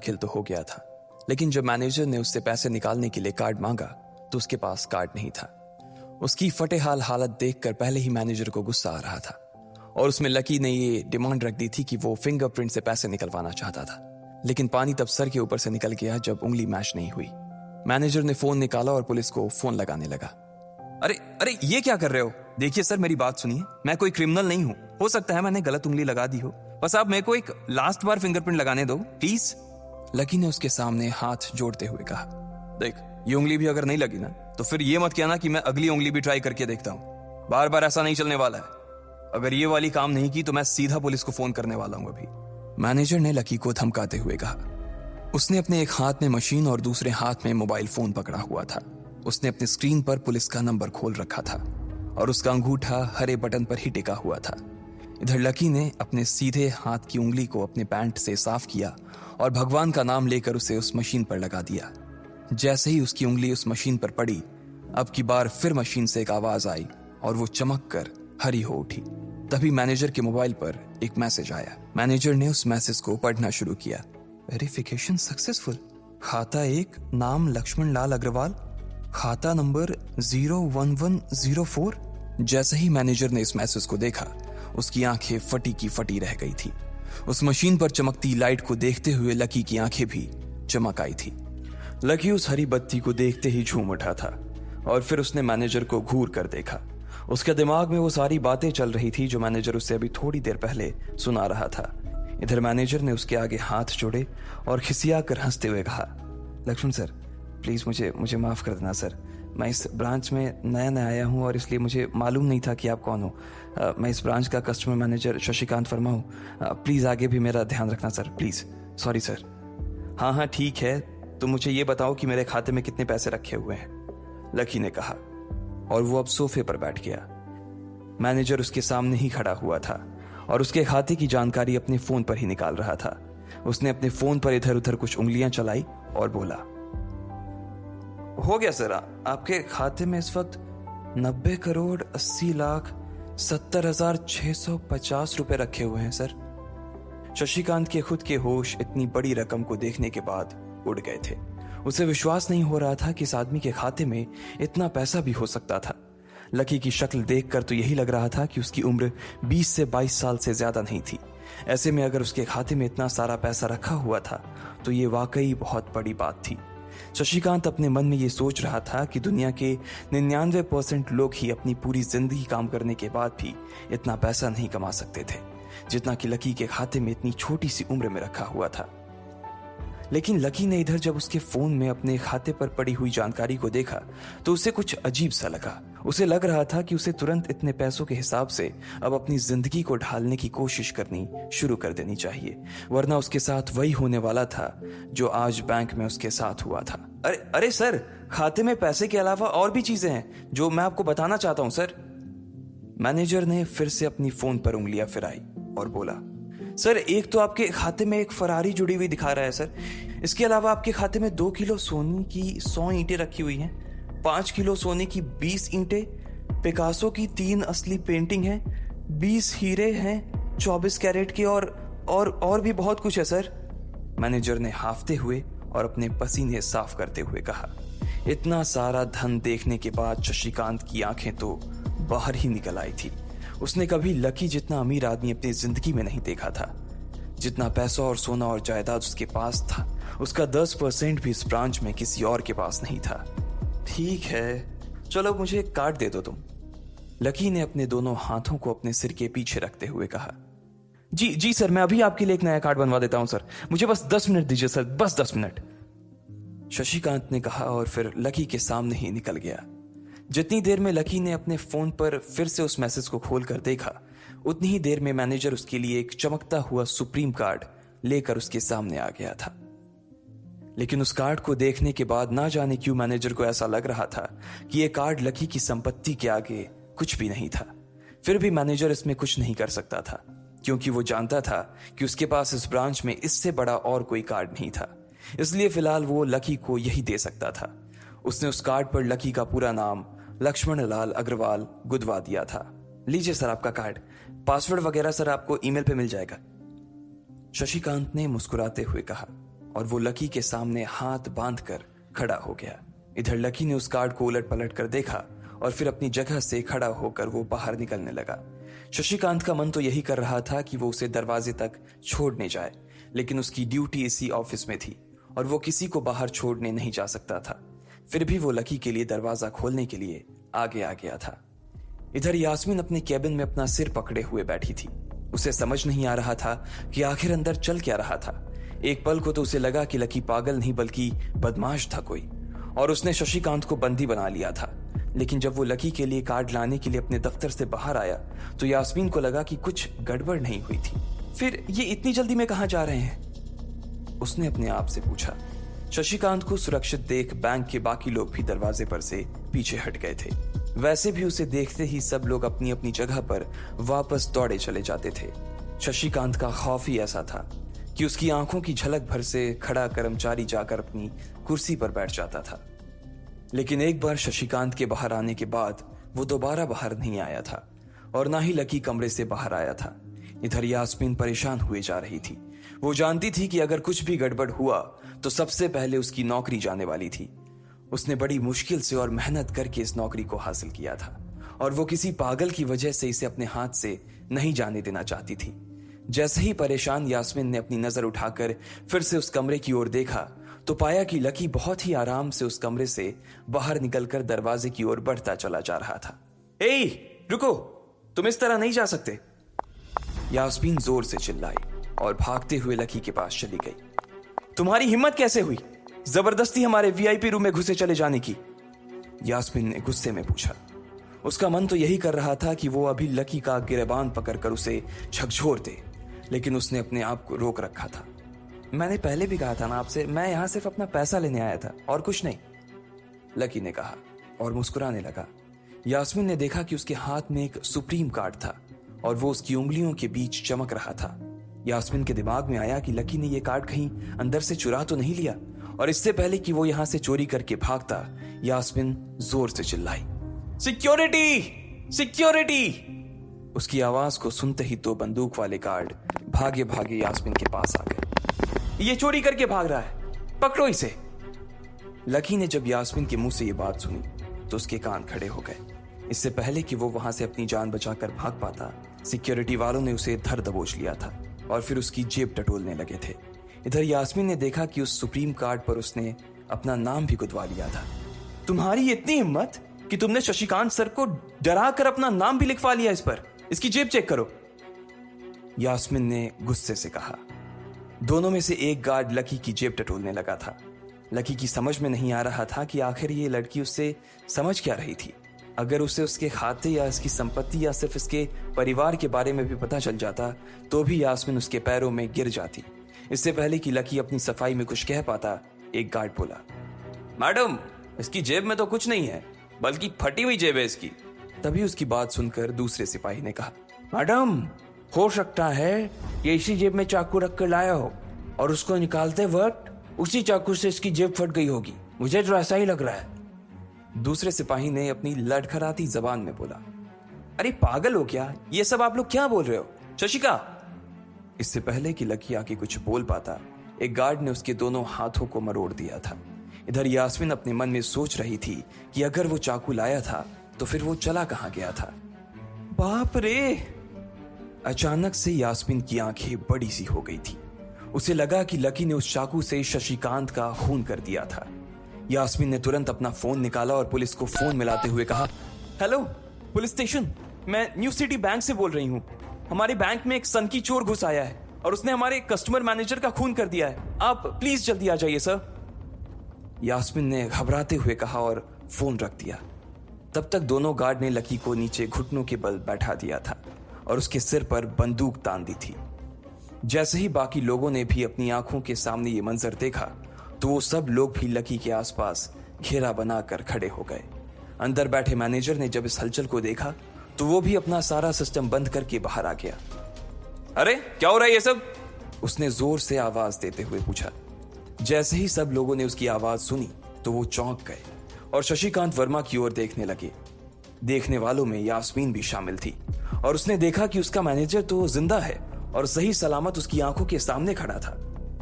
दाखिल तो हो गया था, लेकिन जब मैनेजर ने उससे पैसे निकालने के लिए कार्ड मांगा तो उसके पास कार्ड नहीं था। उसकी फटेहाल हालत देखकर पहले ही मैनेजर को गुस्सा आ रहा था और उसमें लकी ने ये डिमांड रख दी थी कि वो फिंगरप्रिंट से पैसे निकलवाना चाहता था। लेकिन पानी तब सर के ऊपर से निकल गया जब उंगली मैच नहीं हुई। मैनेजर ने फोन निकाला और पुलिस को फोन लगाने लगा। अरे अरे ये क्या कर रहे हो? देखिए सर, मेरी बात सुनिए, मैं कोई क्रिमिनल नहीं हूं। हो सकता है मैंने गलत उंगली लगा दी हो, बस आप मेरे को एक लास्ट बार फिंगरप्रिंट लगाने दो प्लीज। लकी ने उसके सामने हाथ जोड़ते हुए कहा, देख ये उंगली भी अगर नहीं लगी ना तो फिर ये मत कहना कि मैं अगली उंगली भी ट्राई करके देखता हूं। बार बार ऐसा नहीं चलने वाला है। अगर ये वाली काम नहीं की तो मैं सीधा पुलिस को फोन करने वाला हूं अभी। मैनेजर ने लकी को धमकाते हुए कहा। उसने अपने एक हाथ में मशीन और दूसरे हाथ में मोबाइल फोन पकड़ा हुआ था। उसने अपने स्क्रीन पर पुलिस का नंबर खोल रखा था और उसका अंगूठा हरे बटन पर ही टिका हुआ था। इधर लकी ने अपने सीधे हाथ की उंगली को अपने पैंट से साफ किया और भगवान का नाम लेकर उसे उस मशीन पर लगा दिया। जैसे ही उसकी उंगली उस मशीन पर पड़ी, अब की बार फिर मशीन से एक आवाज आई और वो चमक कर हरी हो उठी। तभी मैनेजर के मोबाइल पर एक मैसेज आया। मैनेजर ने उस मैसेज को पढ़ना शुरू किया। Verification successful. खाता 1, नाम लक्ष्मण लाल अग्रवाल, खाता नंबर 01104। जैसे ही मैनेजर ने इस मैसेज को देखा, उसकी आंखें फटी की फटी रह गई थी। उस मशीन पर चमकती लाइट को देखते हुए लकी की आंखें भी चमक आई थी। लकी उस हरी बत्ती को देखते ही झूम उठा था और फिर उसने मैनेजर को घूर कर देखा। उसके दिमाग में वो सारी बातें चल रही थी जो मैनेजर उसे अभी थोड़ी देर पहले सुना रहा था। इधर मैनेजर ने उसके आगे हाथ जोड़े और खिसिया कर हंसते हुए कहा, लक्ष्मण सर प्लीज मुझे माफ कर देना सर। मैं इस ब्रांच में नया आया हूँ और इसलिए मुझे मालूम नहीं था कि आप कौन हो। मैं इस ब्रांच का कस्टमर मैनेजर शशिकांत वर्मा हूँ। प्लीज आगे भी मेरा ध्यान रखना सर, प्लीज। Sorry sir. हाँ ठीक है, तो मुझे ये बताओ कि मेरे खाते में कितने पैसे रखे हुए हैं, लकी ने कहा और वो अब सोफे पर बैठ गया। मैनेजर उसके सामने ही खड़ा हुआ था और उसके खाते की जानकारी अपने फोन पर ही निकाल रहा था। उसने अपने फोन पर इधर उधर कुछ उंगलियां चलाई और बोला, हो गया सर, आपके खाते में इस वक्त 90,80,70,650 रुपए रखे हुए हैं सर। शशिकांत के खुद के होश इतनी बड़ी रकम को देखने के बाद उड़ गए थे। उसे विश्वास नहीं हो रहा था कि इस आदमी के खाते में इतना पैसा भी हो सकता था। लकी की शक्ल देखकर तो यही लग रहा था कि उसकी उम्र 20 से 22 साल से ज्यादा नहीं थी। ऐसे में अगर उसके खाते में इतना सारा पैसा रखा हुआ था तो ये वाकई बहुत बड़ी बात थी। शशिकांत अपने मन में ये सोच रहा था कि दुनिया के 99% लोग ही अपनी पूरी जिंदगी काम करने के बाद भी इतना पैसा नहीं कमा सकते थे जितना कि लकी के खाते में इतनी छोटी सी उम्र में रखा हुआ था। लेकिन लकी ने इधर जब उसके फोन में अपने खाते पर पड़ी हुई जानकारी को देखा तो उसे कुछ अजीब सा लगा। उसे लग रहा था कि उसे तुरंत इतने पैसों के हिसाब से अब अपनी जिंदगी को ढालने की कोशिश करनी शुरू कर देनी चाहिए, वरना उसके साथ वही होने वाला था जो आज बैंक में उसके साथ हुआ था। अरे सर, खाते में पैसे के अलावा और भी चीजें हैं जो मैं आपको बताना चाहता हूं सर। मैनेजर ने फिर से अपनी फोन पर उंगलियां फिराई और बोला, सर एक तो आपके खाते में एक फरारी जुड़ी हुई दिखा रहा है सर। इसके अलावा आपके खाते में 2 किलो सोने की 100 ईंटें रखी हुई हैं, 5 किलो सोने की 20 ईंटें, पिकासो की 3 असली पेंटिंग है, 20 हीरे हैं 24 कैरेट के और भी बहुत कुछ है सर। मैनेजर ने हाफते हुए और अपने पसीने साफ करते हुए कहा। इतना सारा धन देखने के बाद शशिकांत की आंखें तो बाहर ही निकल आई थी। उसने कभी लकी जितना अमीर आदमी अपनी जिंदगी में नहीं देखा था। जितना पैसा और सोना और जायदाद उसके पास था, उसका 10% भी इस ब्रांच में किसी और के पास नहीं था। ठीक है, चलो मुझे एक कार्ड दे दो तुम, लकी ने अपने दोनों हाथों को अपने सिर के पीछे रखते हुए कहा। जी सर, मैं अभी आपके लिए एक नया कार्ड बनवा देता हूं सर, मुझे बस 10 मिनट दीजिए सर, बस 10 मिनट, शशिकांत ने कहा और फिर लकी के सामने ही निकल गया। जितनी देर में लकी ने अपने फोन पर फिर से उस मैसेज को खोलकर देखा, उतनी ही देर में मैनेजर उसके लिए एक चमकता हुआ सुप्रीम कार्ड लेकर उसके सामने आ गया था। लेकिन उस कार्ड को देखने के बाद ना जाने क्यों मैनेजर को ऐसा लग रहा था कि यह कार्ड लकी की संपत्ति के आगे कुछ भी नहीं था। फिर भी मैनेजर इसमें कुछ नहीं कर सकता था, क्योंकि वो जानता था कि उसके पास इस ब्रांच में इससे बड़ा और कोई कार्ड नहीं था। इसलिए फिलहाल वो लकी को यही दे सकता था। उसने उस कार्ड पर लकी का पूरा नाम लक्ष्मण लाल अग्रवाल गुदवा दिया था। लीजिए सर आपका कार्ड, पासवर्ड वगैरह सर आपको ईमेल पे मिल जाएगा, शशिकांत ने मुस्कुराते हुए कहा और वो लकी के सामने हाथ बांधकर खड़ा हो गया। इधर लकी ने उस कार्ड को उलट पलट कर देखा और फिर अपनी जगह से खड़ा होकर वो बाहर निकलने लगा। शशिकांत का मन तो यही कर रहा था कि वो उसे दरवाजे तक छोड़ने जाए, लेकिन उसकी ड्यूटी इसी ऑफिस में थी और वो किसी को बाहर छोड़ने नहीं जा सकता था। फिर भी वो लकी के लिए दरवाजा खोलने के लिए आगे आ गया था। इधर यास्मीन अपने कैबिन में अपना सिर पकड़े हुए बैठी थी। उसे समझ नहीं आ रहा था कि आखिर अंदर चल क्या रहा था। एक पल को तो उसे लगा कि लकी पागल नहीं बल्कि बदमाश था कोई, और उसने शशिकांत को बंदी बना लिया था। लेकिन जब वो लकी के लिए कार्ड लाने के लिए अपने दफ्तर से बाहर आया तो यास्मीन को लगा कि कुछ गड़बड़ नहीं हुई थी। फिर ये इतनी जल्दी में कहां जा रहे हैं, उसने अपने आप से पूछा। शशिकांत को सुरक्षित देख बैंक के बाकी लोग भी दरवाजे पर से पीछे हट गए थे। वैसे भी उसे देखते ही सब लोग अपनी अपनी जगह पर वापस दौड़े चले जाते थे। शशिकांत का खौफ ही ऐसा था कि उसकी आंखों की झलक भर से खड़ा कर्मचारी जाकर अपनी कुर्सी पर बैठ जाता था। लेकिन एक बार शशिकांत के बाहर आने के बाद वो दोबारा बाहर नहीं आया था और ना ही लकी कमरे से बाहर आया था। इधर यास्मीन परेशान हुए जा रही थी। वो जानती थी कि अगर कुछ भी गड़बड़ हुआ तो सबसे पहले उसकी नौकरी जाने वाली थी। उसने बड़ी मुश्किल से और मेहनत करके इस नौकरी को हासिल किया था और वो किसी पागल की वजह से इसे अपने हाथ से नहीं जाने देना चाहती थी। जैसे ही परेशान यास्मीन ने अपनी नजर उठाकर फिर से उस कमरे की ओर देखा तो पाया कि लकी बहुत ही आराम से उस कमरे से बाहर निकलकर दरवाजे की ओर बढ़ता चला जा रहा था। ए, रुको, तुम इस तरह नहीं जा सकते, यास्मीन जोर से चिल्लाई और भागते हुए लकी के पास चली गई। तुम्हारी हिम्मत कैसे हुई जबरदस्ती हमारे वीआईपी रूम में घुसे चले जाने की, यास्मीन ने गुस्से में पूछा। उसका मन तो यही कर रहा था कि वो अभी लकी का गिरबान पकड़कर उसे झकझोर दे, लेकिन उसने अपने आप को रोक रखा था। मैंने पहले भी कहा था ना आपसे, मैं यहां सिर्फ अपना पैसा लेने आया था और कुछ नहीं, लकी ने कहा और मुस्कुराने लगा। यास्मीन ने देखा कि उसके हाथ में एक सुप्रीम कार्ड था और वो उसकी उंगलियों के बीच चमक रहा था। यास्मीन के दिमाग में आया कि लकी ने यह कार्ड कहीं अंदर से चुरा तो नहीं लिया, और इससे पहले कि वो यहां से चोरी करके भागता यास्मीन जोर से चिल्लाई, सिक्योरिटी, सिक्योरिटी। उसकी आवाज को सुनते ही दो बंदूक वाले गार्ड भागे भागे यास्मीन के पास आ गए। ये चोरी करके भाग रहा है, पकड़ो इसे। लकी ने जब यास्मीन के मुंह से ये बात सुनी तो उसके कान खड़े हो गए। इससे पहले कि वो वहां से अपनी जान बचाकर भाग पाता, सिक्योरिटी वालों ने उसे धर दबोच लिया था और फिर उसकी जेब टटोलने लगे थे। इधर यास्मीन ने देखा कि उस सुप्रीम कार्ड पर उसने अपना नाम भी गुदवा लिया था। तुम्हारी इतनी हिम्मत कि तुमने शशिकांत सर को डरा कर अपना नाम भी लिखवा लिया इस पर, इसकी जेब चेक करो, यास्मीन ने गुस्से से कहा। दोनों में से एक गार्ड लकी की जेब टटोलने लगा था। लकी की समझ में नहीं आ रहा था कि आखिर ये लड़की उससे समझ क्या रही थी। अगर उसे उसके खाते या इसकी संपत्ति या सिर्फ इसके परिवार के बारे में भी पता चल जाता तो भी यास्मीन उसके पैरों में गिर जाती। इससे पहले कि लकी अपनी सफाई में कुछ कह पाता, एक गार्ड बोला, मैडम, इसकी जेब में तो कुछ नहीं है, बल्कि फटी हुई जेब है इसकी। तभी उसकी बात सुनकर दूसरे सिपाही ने कहा, मैडम, हो सकता है ये इसी जेब में चाकू रख कर लाया हो और उसको निकालते वक्त उसी चाकू से इसकी जेब फट गई होगी, मुझे तो ऐसा ही लग रहा है। दूसरे सिपाही ने अपनी लड़खड़ाती जबान में बोला, अरे पागल हो क्या, ये सब आप लोग क्या बोल रहे हो, शशिका। इससे पहले कि लकी आके कुछ बोल पाता, एक गार्ड ने उसके दोनों हाथों को मरोड़ दिया था। इधर यास्मीन अपने मन में सोच रही थी कि अगर वो चाकू लाया था तो फिर वो चला कहां गया था। बाप रे! अचानक से यास्मीन की आंखें बड़ी सी हो गई थी। उसे लगा कि लकी ने उस चाकू से शशिकांत का खून कर दिया था। यास्मीन ने तुरंत अपना फोन निकाला और पुलिस को फोन मिलाते हुए कहा, हेलो पुलिस स्टेशन, मैं न्यू सिटी बैंक से बोल रही हूँ। हमारे बैंक में एक सनकी चोर घुस आया है और उसने हमारे कस्टमर मैनेजर का खून कर दिया है, आप प्लीज जल्दी आ जाइए सर। यास्मीन ने घबराते हुए कहा और फोन रख दिया। तब तक दोनों गार्ड ने लकी को नीचे घुटनों के बल बैठा दिया था और उसके सिर पर बंदूक तान दी थी। जैसे ही बाकी लोगों ने भी अपनी आंखों के सामने ये मंजर देखा तो वो सब लोग भी लकी के आसपास घेरा बनाकर खड़े हो गए। अंदर बैठे मैनेजर ने जब इस हलचल को देखा तो वो भी अपना सारा सिस्टम बंद करके बाहर आ गया। अरे क्या हो रहा है ये सब, उसने जोर से आवाज देते हुए पूछा। जैसे ही सब लोगों ने उसकी आवाज सुनी तो वो चौंक गए और शशिकांत वर्मा की ओर देखने लगे। देखने वालों में यास्मीन भी शामिल थी और उसने देखा कि उसका मैनेजर तो जिंदा है और सही सलामत उसकी आंखों के सामने खड़ा था।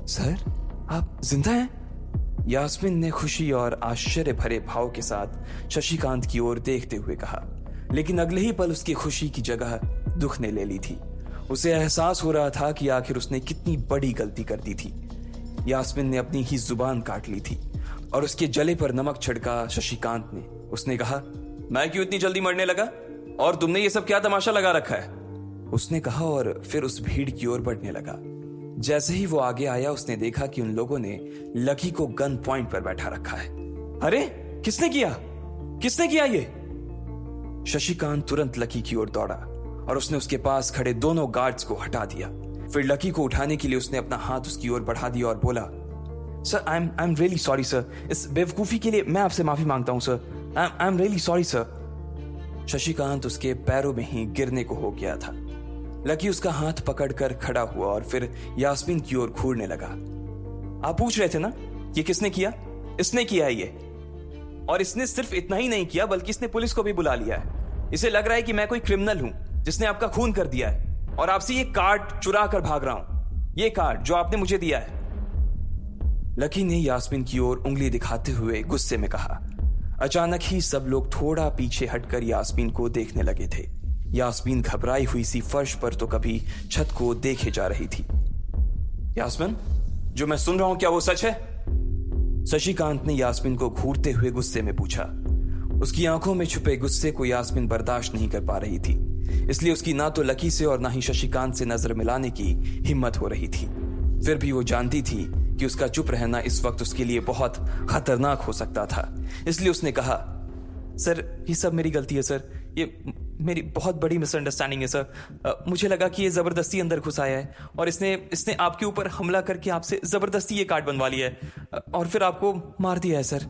सर, यास्मीन ने आप जिंदा हैं? यास्मीन ने खुशी और आश्चर्य भरे भाव के साथ शशिकांत की ओर देखते हुए कहा, लेकिन अगले ही पल उसकी खुशी की जगह दुख ने ले ली थी। उसे एहसास हो रहा था कि आखिर उसने कितनी बड़ी गलती कर दी थी। यास्मीन ने अपनी ही जुबान काट ली थी और उसके जले पर नमक छिड़का शशिकांत ने। उसने कहा, मैं क्यों इतनी जल्दी मरने लगा? और तुमने ये सब क्या तमाशा लगा रखा है? उसने कहा और फिर उस भीड़ की ओर बढ़ने लगा। जैसे ही वो आगे आया उसने देखा कि उन लोगों ने लकी को गन पॉइंट पर बैठा रखा है। अरे किसने किया ये? शशिकांत तुरंत लकी की ओर दौड़ा और उसने उसके पास खड़े दोनों गार्ड्स को हटा दिया। फिर लकी को उठाने के लिए उसने अपना हाथ उसकी ओर बढ़ा दिया और बोला, sir I am really sorry sir, इस बेवकूफी के लिए मैं आपसे माफी मांगता हूं sir, I am really sorry sir. Shashikant उसके पैरों में ही गिरने को हो गया था। लकी उसका हाथ पकड़कर खड़ा हुआ और फिर यास्मीन की ओर घूरने लगा। आप पूछ रहे थे ना ये किसने किया? इसने किया है ये, और इसने सिर्फ इतना ही नहीं किया बल्कि इसने पुलिस को भी बुला लिया है। इसे लग रहा है कि मैं कोई क्रिमिनल हूं जिसने आपका खून कर दिया है और आपसे ये कार्ड चुरा कर भाग रहा हूं, ये कार्ड जो आपने मुझे दिया है। लकी ने यास्मीन की ओर उंगली दिखाते हुए गुस्से में कहा। अचानक ही सब लोग थोड़ा पीछे हटकर यास्मीन को देखने लगे थे। यास्मीन घबराई हुई सी फर्श पर तो कभी छत को देखे जा रही थी। यास्मीन, जो मैं सुन रहा हूं क्या वो सच है? शशिकांत ने यास्मीन को घूरते हुए गुस्से में पूछा। उसकी आंखों में छुपे गुस्से को यास्मीन बर्दाश्त नहीं कर पा रही थी, इसलिए उसकी ना तो लकी से और ना ही शशिकांत से नजर मिलाने की हिम्मत हो रही थी। फिर भी वो जानती थी कि उसका चुप रहना इस वक्त उसके लिए बहुत खतरनाक हो सकता था, इसलिए उसने कहा, सर ये सब मेरी गलती है सर, ये मेरी बहुत बड़ी मिसअंडरस्टैंडिंग है सर। मुझे लगा कि ये जबरदस्ती अंदर घुस आया है और इसने आपके ऊपर हमला करके आपसे जबरदस्ती ये कार्ड बनवा लिया है और फिर आपको मार दिया है सर।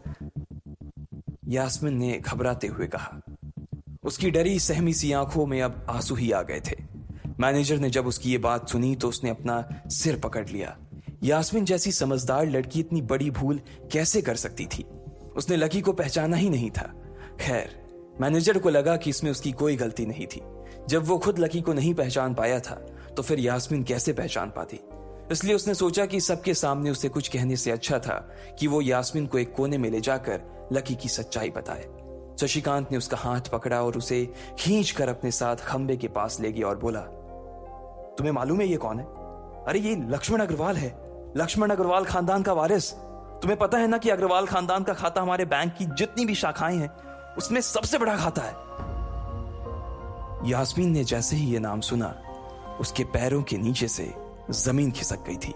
यास्मीन ने घबराते हुए कहा। उसकी डरी सहमी सी आंखों में अब आंसू ही आ गए थे। मैनेजर ने जब उसकी ये बात सुनी तो उसने अपना सिर पकड़ लिया। यास्मीन जैसी समझदार लड़की इतनी बड़ी भूल कैसे कर सकती थी? उसने लकी को पहचाना ही नहीं था। खैर, मैनेजर को लगा कि इसमें उसकी कोई गलती नहीं थी। जब वो खुद लकी को नहीं पहचान पाया था तो फिर यास्मीन कैसे पहचान पाती? इसलिए उसने सोचा कि सबके सामने उसे कुछ कहने से अच्छा था कि वो यास्मीन को एक कोने में ले जाकर लकी की सच्चाई बताए। शशिकांत ने उसका हाथ पकड़ा और उसे खींचकर अपने साथ खंबे के पास ले गया और बोला, तुम्हें मालूम है ये कौन है? अरे ये लक्ष्मण अग्रवाल है, लक्ष्मण अग्रवाल खानदान का वारिस। तुम्हें पता है ना कि अग्रवाल खानदान का खाता हमारे बैंक की जितनी भी शाखाएं हैं उसमें सबसे बड़ा खाता है। यास्मीन ने जैसे ही ये नाम सुना उसके पैरों के नीचे से जमीन खिसक गई थी।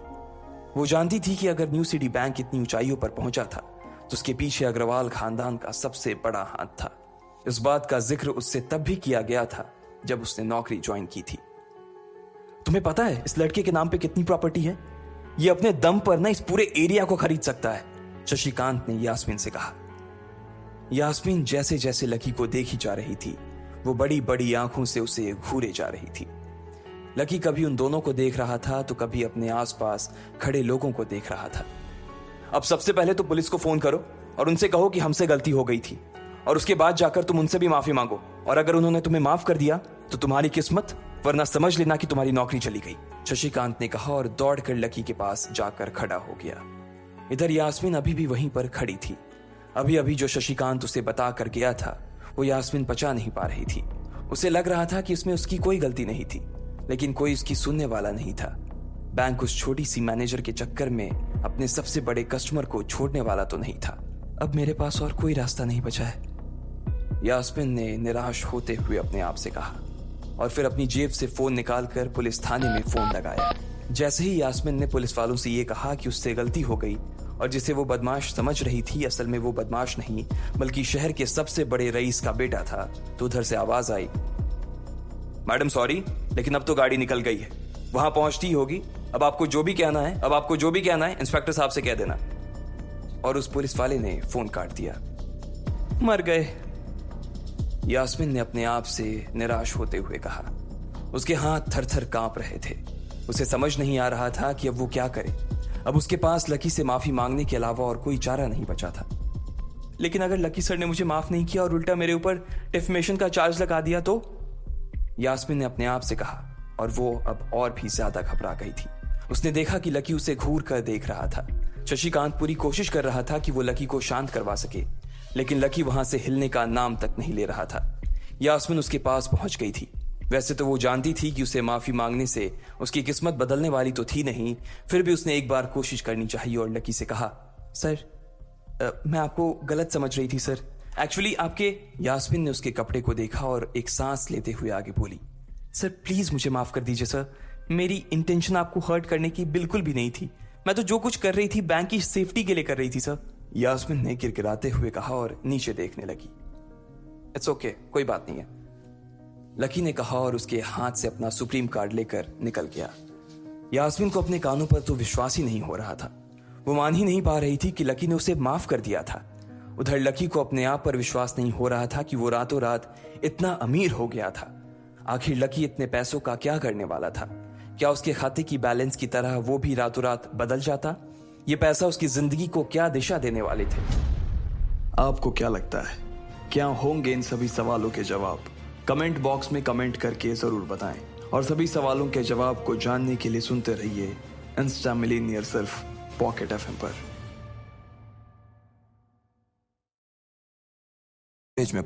वो जानती थी कि अगर न्यू सिटी बैंक इतनी ऊंचाइयों पर पहुंचा था तो उसके पीछे अग्रवाल खानदान का सबसे बड़ा हाथ था। इस बात का जिक्र उससे तब भी किया गया था जब उसने नौकरी ज्वाइन की थी। तुम्हें पता है इस लड़के के नाम पे कितनी प्रॉपर्टी है? ये अपने दम पर ना इस पूरे एरिया को खरीद सकता है, शशिकांत ने यास्मीन से कहा। यास्मीन जैसे जैसे लकी को देखी जा रही थी वो बड़ी बड़ी आंखों से उसे घूरे जा रही थी। लकी कभी उन दोनों को देख रहा था तो कभी अपने आसपास खड़े लोगों को देख रहा था। अब सबसे पहले तो पुलिस को फोन करो और उनसे कहो कि हमसे गलती हो गई थी, और उसके बाद जाकर तुम उनसे भी माफी मांगो, और अगर उन्होंने तुम्हें माफ कर दिया तो तुम्हारी किस्मत, वरना समझ लेना कि तुम्हारी नौकरी चली गई, शशिकांत ने कहा और दौड़कर लकी के पास जाकर खड़ा हो गया। इधर यास्मीन अभी भी वहीं पर खड़ी थी। अभी अभी जो शशिकांत उसे बता कर गया था वो यास्मीन पचा नहीं पा रही थी। उसे लग रहा था कि इसमें उसकी कोई गलती नहीं थी, लेकिन कोई उसकी सुनने वाला नहीं था। बैंक उस छोटी सी मैनेजर के चक्कर में अपने सबसे बड़े कस्टमर को छोड़ने वाला तो नहीं था। अब मेरे पास और कोई रास्ता नहीं बचा है, यास्मीन ने निराश होते हुए अपने आप से कहा, और फिर अपनी जेब से फोन निकालकर पुलिस थाने में फोन लगाया। जैसे ही यास्मीन ने पुलिस वालों से ये कहा कि उससे गलती हो गई और जिसे वो बदमाश समझ रही थी असल में वो बदमाश नहीं बल्कि शहर के सबसे बड़े रईस का बेटा था, तो उधर से आवाज आई, मैडम सॉरी, लेकिन अब तो गाड़ी निकल गई है, वहां पहुंचती होगी, अब आपको जो भी कहना है इंस्पेक्टर साहब से कह देना। और उस पुलिस वाले ने फोन काट दिया। मर गए, यास्मीन ने अपने आप से निराश होते हुए कहा। उसके हाथ थर थर कांप रहे थे। उसे समझ नहीं आ रहा था कि अब वो क्या करे। अब उसके पास लकी से माफी मांगने के अलावा और कोई चारा नहीं बचा था। लेकिन अगर लकी सर ने मुझे माफ नहीं किया और उल्टा मेरे ऊपर डिफेमेशन का चार्ज लगा दिया तो, यास्मीन ने अपने आप से कहा, और वो अब और भी ज्यादा घबरा गई थी। उसने देखा कि लकी उसे घूर कर देख रहा था। शशिकांत पूरी कोशिश कर रहा था कि वो लकी को शांत करवा सके, लेकिन लकी वहां से हिलने का नाम तक नहीं ले रहा था। यास्मीन उसके पास पहुंच गई थी। वैसे तो वो जानती थी कि उसे माफी मांगने से उसकी किस्मत बदलने वाली तो थी नहीं, फिर भी उसने एक बार कोशिश करनी चाहिए और लकी से कहा, सर मैं आपको गलत समझ रही थी सर, एक्चुअली आपके। यास्मीन ने उसके कपड़े को देखा और एक सांस लेते हुए आगे बोली, सर प्लीज मुझे माफ कर दीजिए सर, मेरी इंटेंशन आपको हर्ट करने की बिल्कुल भी नहीं थी। मैं तो जो कुछ कर रही थी बैंक की सेफ्टी के लिए कर रही थी सर। यास्मीन ने गिड़गिड़ाते हुए कहा और नीचे देखने लगी। इट्स ओके, कोई बात नहीं है, लकी ने कहा और उसके हाथ से अपना सुप्रीम कार्ड लेकर निकल गया। यास्मीन को अपने कानों पर तो विश्वास ही नहीं हो रहा था। वो मान ही नहीं पा रही थी कि लकी ने उसे माफ कर दिया था। उधर लकी को अपने आप पर विश्वास नहीं हो रहा था कि वो रातों रात इतना अमीर हो गया था। आखिर लकी इतने पैसों का क्या करने वाला था? क्या उसके खाते की बैलेंस की तरह वो भी रातों रात बदल जाता? ये पैसा उसकी जिंदगी को क्या दिशा देने वाले थे? आपको क्या लगता है, क्या होंगे इन सभी सवालों के जवाब? कमेंट बॉक्स में कमेंट करके जरूर बताएं। और सभी सवालों के जवाब को जानने के लिए सुनते रहिए इंस्टा मिलीनियर सिर्फ पॉकेट एफएम पर। पेज में